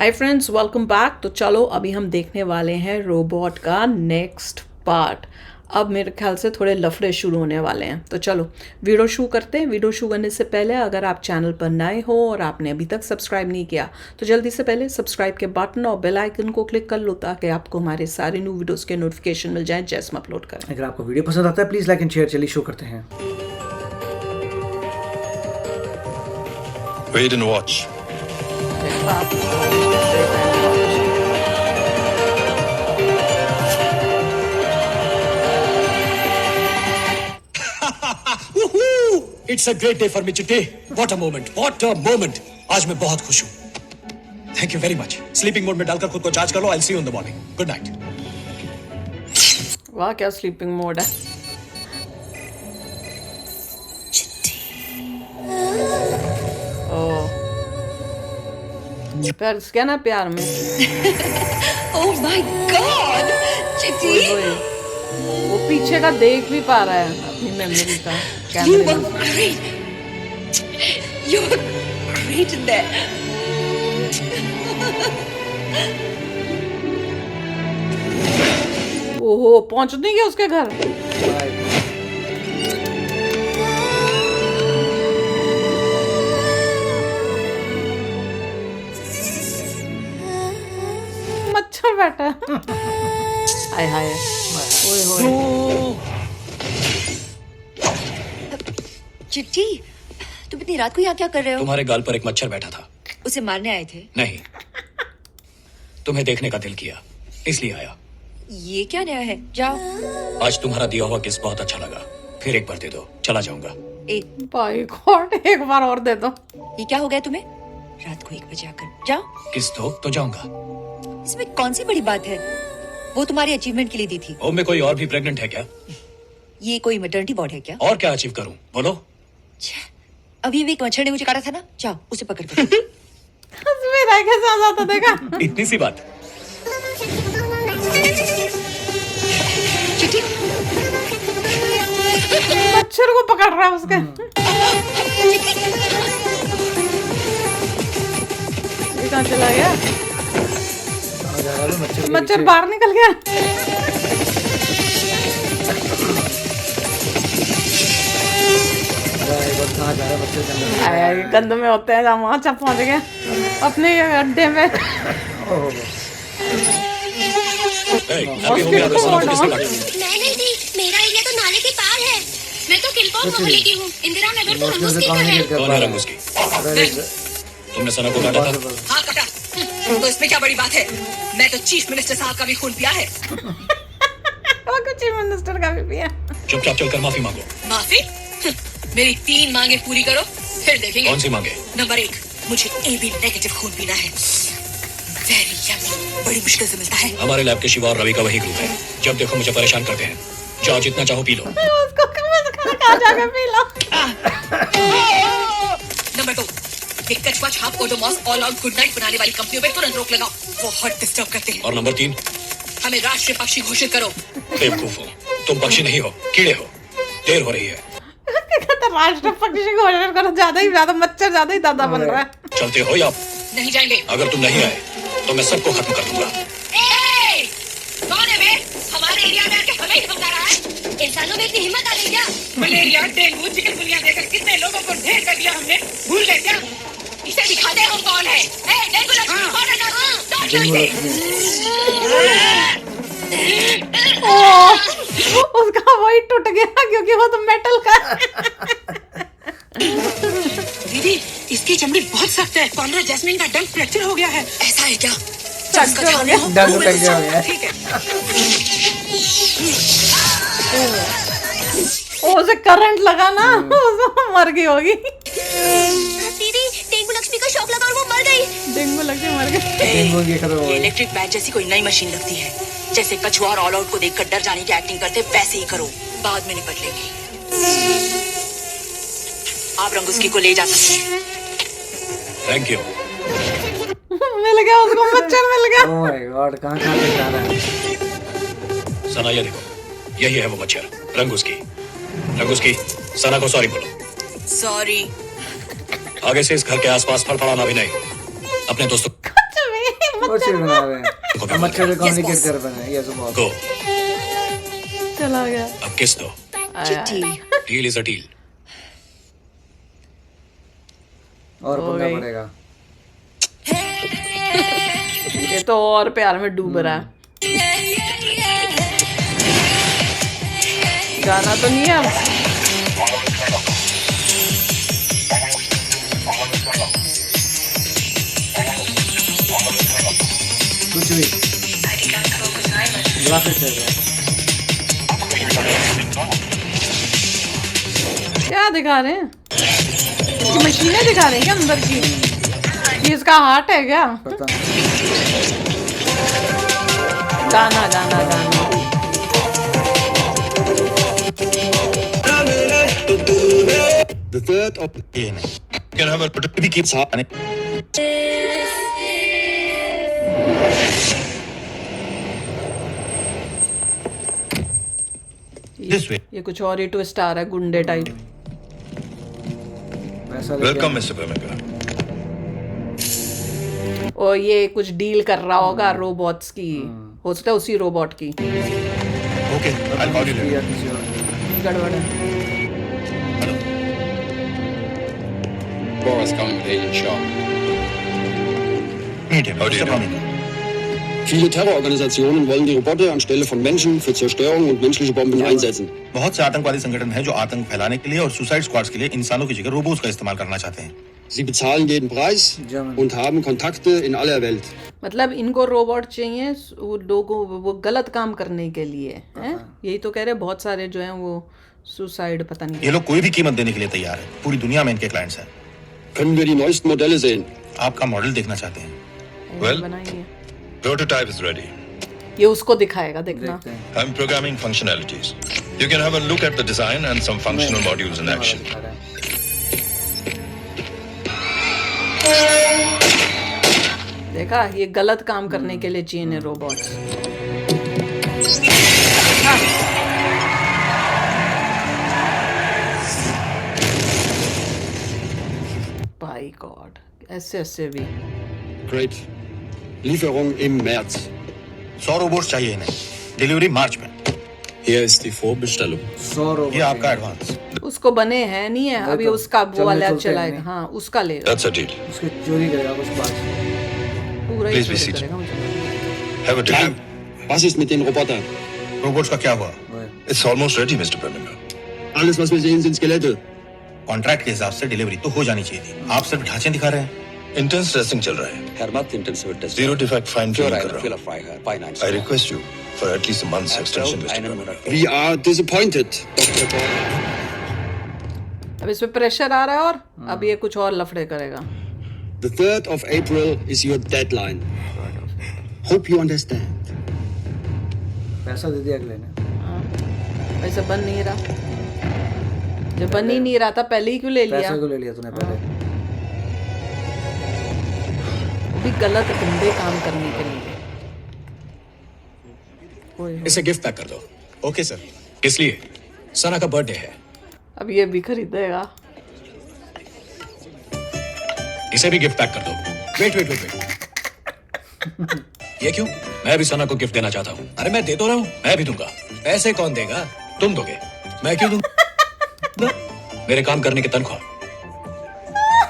Hi friends, welcome back. तो चलो अभी हम देखने वाले हैं रोबोट का नेक्स्ट पार्ट। अब मेरे ख्याल से थोड़े लफड़े शुरू होने वाले हैं, तो चलो वीडियो शुरू करते हैं। वीडियो शुरू करने से पहले अगर आप चैनल पर नए हो और आपने अभी तक सब्सक्राइब नहीं किया तो जल्दी से पहले सब्सक्राइब के बटन और बेल आइकन को क्लिक कर लो ताकि आपको हमारे सारे न्यू वीडियोस के नोटिफिकेशन मिल जाएं जैसे हम अपलोड करें। अगर आपको वीडियो पसंद आता है प्लीज़ लाइक एंड शेयर। चलिए शुरू करते हैं। Wait and watch. Woohoo! It's a great day for me today. What a moment! What a moment! आज मैं बहुत खुश हूँ। Thank you very much. Sleeping mode में डालकर खुद को चार्ज कर लो। I'll see you in the morning. Good night. वाह, क्या स्लीपिंग मोड है। ओह, प्यार क्या ना प्यार में। Oh my God! चिट्टी! ओए, वो पीछे का देख भी पा रहा है अपनी मेमोरी का You कैमरे were में। great! You were great in there! ओहो, पहुंच नहीं गया उसके घर। मच्छर बैठा है। हाय हाय, ओए होए। चिट्टी, तुम इतनी रात को यहाँ क्या कर रहे हो? तुम्हारे गाल पर एक मच्छर बैठा था। उसे मारने आए थे? नहीं, तुम्हें देखने का दिल किया, इसलिए आया। ये क्या नया है? जाओ। आज तुम्हारा दिया हुआ किस बहुत अच्छा लगा। फिर एक बार दे दो, चला जाऊंगा। भाई गॉड, एक बार और दे दो। ये क्या हो गया तुम्हें? रात को 1 बजे आकर जाओ। किस दो तो जाऊंगा। इसमें कौन सी बड़ी बात है? वो तुम्हारी अचीवमेंट के लिए दी थी। ओ, में कोई और भी प्रेग्नेंट है क्या? ये कोई मैटरनिटी वार्ड है क्या? और क्या अचीव करूं, बोलो। अभी भी एक मच्छर ने मुझे काटा था ना, जाओ उसे पकड़ कर। मेरा कैसे आ जाता देखा। इतनी सी बात। चिट्टी, मच्छर को पकड़ रहा है उसके। ये कहाँ चला गया? मच्छर बाहर निकल गया। गंद में होते हैं, वहां चप पहुंच गया अपने अड्डे में। मैं नहीं थी, मेरा एरिया तो नाले के पार है। मैं तो किलपोर मोहल्ले की हूँ। इंदिरा नगर तो रंगूस की है। कौन है रंगूस की? तुमने सना को काटा था? हाँ कटा। तो इसमें क्या बड़ी बात है? मैं तो चीफ मिनिस्टर साहब का भी खून पिया है। वो कुछ चीफ मिनिस्टर का भी पिया। चुपचाप चलकर माफी मांगो। माफी? मेरी 3 मांगे पूरी करो, फिर देखेंगे। कौन सी मांगे? नंबर 1, मुझे AB नेगेटिव खून पीना है। वेरी यम्मी, बड़ी मुश्किल से मिलता है। हमारे लैब के शिवा और रवि का वही ग्रुप है। जब देखो मुझे परेशान करते हैं। जाओ, जितना चाहो पी लो। उसको कहाँ जाकर पी लो। नंबर 2, ये कछुआ छाप Odomos all out good night बनाने वाली कंपनियों पे तुरंत रोक लगाओ, बहुत डिस्टर्ब करते हैं। और नंबर 3, हमें राष्ट्रीय पक्षी घोषित करो। बेवकूफ हो तुम, पक्षी नहीं हो, कीड़े हो। देर हो रही है। राष्ट्र पक्षी घोषित करो। ज्यादा मच्छर ज्यादा ही दादा बन रहा है। चलते हो या नहीं जाएंगे। अगर तुम नहीं आए तो मैं सबको खत्म कर दूंगा। कौन है बे? हमारे एरिया में आके हमें ही धमका रहा है। इंसानों में इतनी हिम्मत आ गई क्या? मलेरिया, डेंगू, चिकनगुनिया देकर कितने लोगों को ढेर कर दिया हमने, भूल गए क्या? इसे दिखा दे हम कौन है। डेंगू लक्ष्मी कौन है? उसका वही टूट गया क्योंकि वो तो मेटल का। दीदी, इसकी चमड़ी बहुत सख्त है। कॉन्ड्रा जैस्मिन का डंक फ्रैक्चर हो गया है। ऐसा है क्या? फ्रैक्चर हो गया। डंक फ्रैक्चर हो गया। ठीक है। उसे करंट लगा ना, मर गई होगी। दीदी, डेंगू लक्ष्मी को शॉक लगा और वो मर गई। डेंगू लग के मर गई। ये इलेक्ट्रिक बैट जैसी कोई नई मशीन लगती है। जैसे कछुआ और ऑल आउट को देखकर डर जाने की एक्टिंग करते, वैसे ही करो, बाद में निपट लेंगे। आप रंगूस्की को ले जा सकते हैं। Thank you. मिल गया उसको, मच्छर मिल गया। ओह माय गॉड, कहां से जा रहा है? सना, ये देखो, यही है वो मच्छर, रंगूस्की। रंगूस्की, सना को सॉरी बोलो। सॉरी। आगे से इस घर के आसपास फड़फड़ाना भी नहीं। अपने दोस्तों कुछ भी कुछ भी बना रहे हैं हम अच्छे से कम्युनिकेट कर पा रहे हैं ये तो बहुत गो चला गया। अब किस दो डील इज अ डील और हो पंगा गई। पड़ेगा ये तो और प्यार में डूब रहा है। गाना तो नहीं है। कुछ भी ग्राफिक्स चल रहा है क्या दिखा रहे हैं? इसकी मशीनें दिखा रहे हैं क्या अंदर की? ये इसका हार्ट है क्या? पता नहीं गाना गाना गाना The third of ये नहीं can have a भी keep साथ This way. ये कुछ और ही ट्विस्ट आ रहा है गुंडे टाइप। पैसा ले Welcome, Mr. Pemmica. और ये कुछ डील कर रहा होगा रोबोट्स की। हो सकता है उसी रोबोट की Okay, I'll call you later. या किसी और ने। गड़बड़ है। Boris coming with Agent Shaw. Meet him. How do you Mr. do? Pamika. viele Terrororganisationen wollen die Roboter anstelle von Menschen für Zerstörung und menschliche Bomben einsetzen. बहुत से आतंकवादी संगठन हैं जो आतंक फैलाने के लिए और सुसाइड स्क्वाड्स के लिए इंसानों की जगह रोबोट्स का इस्तेमाल करना चाहते हैं। Sie bezahlen jeden Preis German. und haben Kontakte in aller Welt. मतलब इनको रोबोट चाहिए वो लोगों वो गलत काम करने के लिए हैं। यही तो कह रहे हैं बहुत सारे जो हैं वो सुसाइड पता नहीं ये लोग कोई भी कीमत देने के लिए तैयार है। पूरी दुनिया में इनके क्लाइंट्स हैं। Können wir die neuesten Modelle sehen? आपका मॉडल देखना चाहते हैं? क्या Well- बनाएंगे। Prototype is ready. ये उसको दिखाएगा देखना। देखते हैं I'm programming functionalities. You can have a look at the design and some functional modules in action. दिखा रहा है। देखा ये गलत काम करने के लिए चाहिए रोबोट्स। बाय गॉड ऐसे ऐसे भी Great. Lieferung im März. 100 robots चाहिए इन्हें। डिलीवरी मार्च में। Hier ist die Vorbestellung. 100 robot ये आपका एडवांस। उसको बने हैं नहीं है अभी तो उसका वो चलने वाला चलते हैं चलाएगा। नहीं। हाँ उसका लेगा That's a deal. उसके चोरी करेगा कुछ पास पूरा ही Please be चोरी seated. करेगा मुझे। Have a Klar. deal. Was ist mit den Robotern? Robots का क्या हुआ? It's almost ready, Mr. Pemmica. Alles, was wir sehen, sind Skelette. Contract के हिसाब से डिलीवरी तो हो जानी चाहिए थी। आप सिर्फ ढांचे दिखा रहे हैं। Intense testing चल रहा है। Herr Matt intensive testing. Zero defect fine tuning कर रहा हूँ। fehlerfrei, Herr. Beinahe. I request you for at least a month's extension, Mr. Einen Pemmica. Monat. We are disappointed, Dr. Borg. अब इस पे pressure आ रहा है और अब ये कुछ और लफड़े करेगा। The 3rd of April is your deadline. Hope you understand. पैसा दे दिया अगले ने वैसे बन नहीं रहा जब बन ही नहीं रहा था पहले ही क्यों ले लिया। पैसे को ले लिया तूने पहले वो भी गलत गंदे काम करने के लिए। कोई इसे गिफ्ट पैक कर दो। Okay sir. किस लिए? सना का बर्थडे है। अब ये भी खरीदेगा। इसे भी गिफ्ट पैक कर दो। Wait wait wait wait. ये क्यों? मैं भी सना को गिफ्ट देना चाहता हूँ। अरे मैं दे तो रहा हूँ। मैं भी दूंगा। पैसे कौन देगा? तुम दोगे। मैं क्यों दूंगा? मेरे काम करने की तनख्वाह।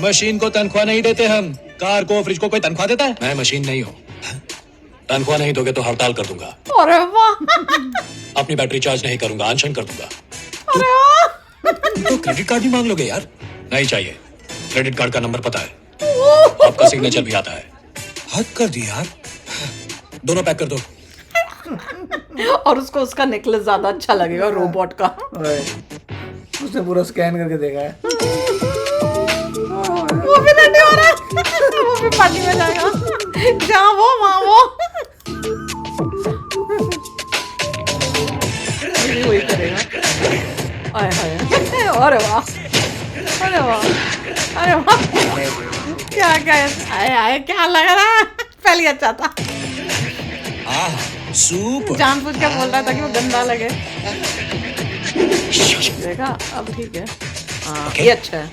मशीन को तनख्वाह नहीं देते हम। कार को फ्रिज को कोई तनख्वाह देता है? मैं मशीन नहीं हूँ। तनख्वाह नहीं दोगे तो हड़ताल कर दूंगा। अरे वाह अपनी बैटरी चार्ज नहीं करूंगा। अनशन कर दूंगा। अरे वाह तो क्रेडिट कार्ड भी मांग लोगे यार? नहीं चाहिए। क्रेडिट कार्ड का नंबर पता है। आपका सिग्नेचर भी आता है। हद कर दी यार। दोनों पैक कर दो। और उसको उसका नेकलेस ज्यादा अच्छा लगेगा रोबोट का। ओए, उसने पूरा स्कैन करके देखा है वो भी नहीं हो रहा वो भी पार्टी में जाएगा। जहाँ वो वहाँ वो वही करेगा। आय हाय अरे वाह अरे वाह अरे वाह क्या क्या आय आय क्या लग रहा है। पहले अच्छा था सुपर। जानबूझ के बोल रहा था कि वो गंदा लगे। देखा अब ठीक है। हाँ ये अच्छा है।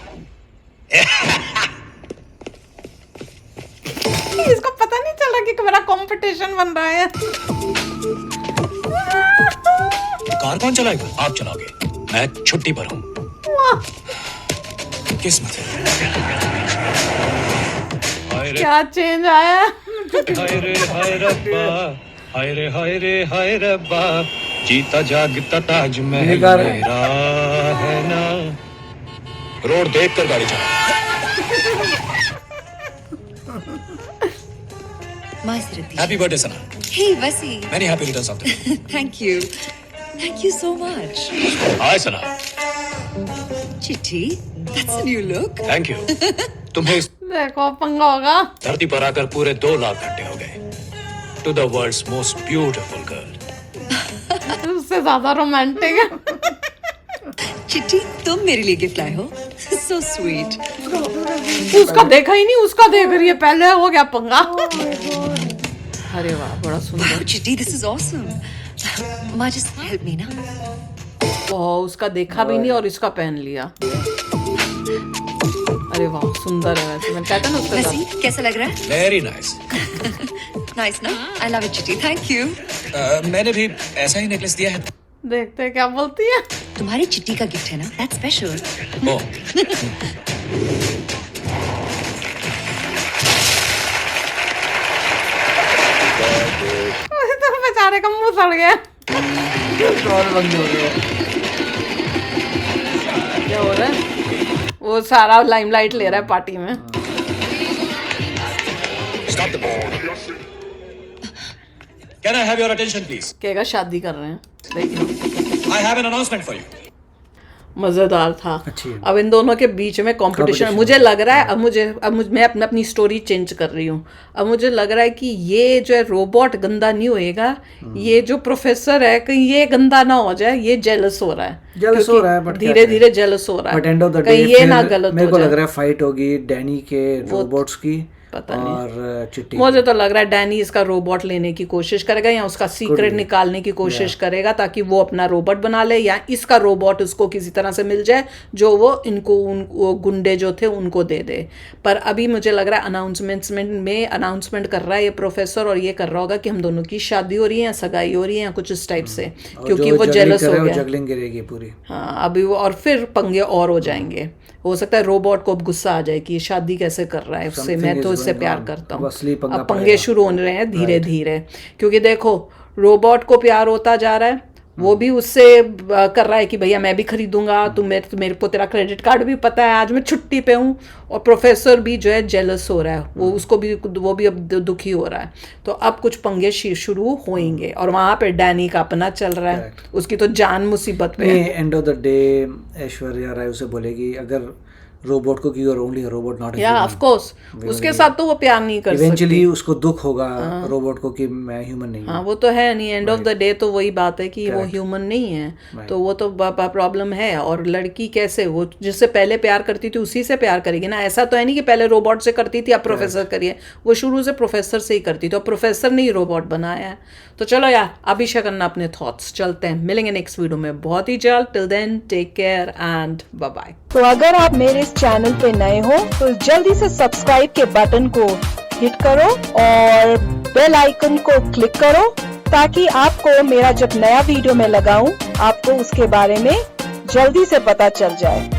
इसको पता नहीं चला कि मेरा कंपटीशन बन रहा है। कार कौन चलाएगा? आप चलाओगे, मैं छुट्टी पर हूँ। किस्मत है। क्या चेंज आया? हाय रे हाय रब्बा, हाय रे हाय रे हाय रब्बा, जीता जागता ताजमहल निगार। मेरा है ना। रोड देख कर गाड़ी चला। Happy birthday Sana. Hey, Vasi. Many happy returns of the day. Thank you. Thank you so much. Hi Sana. Chitti, that's a new look. Thank you. तुम्हें इस देखो पंगा होगा। धरती पर आकर पूरे 2 लाख घंटे हो गए। To the world's most beautiful girl. उससे ज्यादा रोमांटिक है। चिट्टी, तुम मेरे लिए गिफ्ट लाए हो। So sweet. उसका देखा ही नहीं, उसका देख रही है, पहले हो गया पंगा। अरे वाह, बड़ा सुंदर। Wow, Chitti, this is awesome. Ma, just help me ना। ओह, उसका देखा भी नहीं और इसका पहन लिया। अरे वाह, सुंदर है। वैसे मैंने कहता ना उसका वैसी कैसा लग रहा है? Very nice. Nice ना? I love it, Chitti. Thank you. मैंने भी ऐसा ही नेकलेस दिया है। देखते हैं क्या बोलती है। तुम्हारी चिट्टी का गिफ्ट है ना? That's special. ओह, तो बेचारे का मुंह सड़ गया। और बंद हो गया। क्या हो रहा है? वो सारा लाइमलाइट ले रहा है पार्टी में। stop the ball. Can I have your attention, please? कहेगा शादी कर रहे हैं। देखिए, I have an announcement for you. मजेदार था। अच्छी है। अब इन दोनों के बीच में कंपटीशन, मुझे लग रहा है मैं अपनी स्टोरी चेंज कर रही हूँ। अब मुझे लग रहा है कि ये जो है रोबोट गंदा नहीं होएगा, ये जो प्रोफेसर है कहीं ये गंदा ना हो जाए, ये जेलस हो रहा है। जेलस हो रहा है, but धीरे धीरे जेलस हो रहा है। बट एंड ऑफ द कहीं डे ये ना गलत मेरे हो को लग जाए। रहा है फाइट होगी डैनी के रोबोट्स की पता नहीं। और चिट्टी। मुझे तो लग रहा है डैनी इसका रोबोट लेने की कोशिश करेगा या उसका सीक्रेट निकालने की कोशिश करेगा ताकि वो अपना रोबोट बना ले, या इसका रोबोट उसको किसी तरह से मिल जाए जो वो वो गुंडे जो थे उनको दे दे। पर अभी मुझे लग रहा है अनाउंसमेंट कर रहा है ये प्रोफेसर, और ये कर रहा होगा कि हम दोनों की शादी हो रही है, सगाई हो रही है, कुछ इस टाइप से, क्योंकि वो जेलस हो गया। जगलिंग गिरेगी पूरी। हाँ, अभी वो और फिर पंगे और हो जाएंगे। हो सकता है रोबोट को अब गुस्सा आ जाए कि ये शादी कैसे कर रहा है उससे, मैं तो इससे प्यार करता हूँ। अब पंगे शुरू होने रहे हैं धीरे धीरे, क्योंकि देखो रोबोट को प्यार होता जा रहा है, वो भी उससे कर रहा है कि भैया मैं भी खरीदूंगा, तुम मेरे को तेरा क्रेडिट कार्ड भी पता है, आज मैं छुट्टी पे हूँ। और प्रोफेसर भी जो है जेलस हो रहा है, वो भी अब दुखी हो रहा है। तो अब कुछ पंगे शुरू होंगे, और वहां पे डैनी का अपना चल रहा है, उसकी तो जान मुसीबत पे है। End of the day Aishwarya Rai उसे बोलेगी अगर रोबोट को you are only a robot not a या ऑफ कोर्स उसके साथ तो वो प्यार नहीं कर सकती। इवेंचुअली उसको दुख होगा रोबोट को कि मैं ह्यूमन नहीं हूं। हाँ, वो तो है नहीं। एंड ऑफ द डे तो वही बात है कि वो ह्यूमन नहीं है, तो वो तो प्रॉब्लम है। और लड़की कैसे, वो जिससे पहले प्यार करती थी उसी से प्यार करेगी ना। ऐसा तो है नहीं कि पहले रोबोट से करती थी अब प्रोफेसर करिए, वो शुरू से प्रोफेसर से ही करती थी और प्रोफेसर ने ही रोबोट बनाया है। तो चलो यार, अभी शेयर करना अपने थॉट्स। चलते हैं, मिलेंगे नेक्स्ट वीडियो में बहुत ही जल्द। Till then take care and bye bye. तो अगर आप मेरे इस चैनल पे नए हो तो जल्दी से सब्सक्राइब के बटन को हिट करो और बेल आइकन को क्लिक करो, ताकि आपको मेरा जब नया वीडियो मैं लगाऊं आपको उसके बारे में जल्दी से पता चल जाए।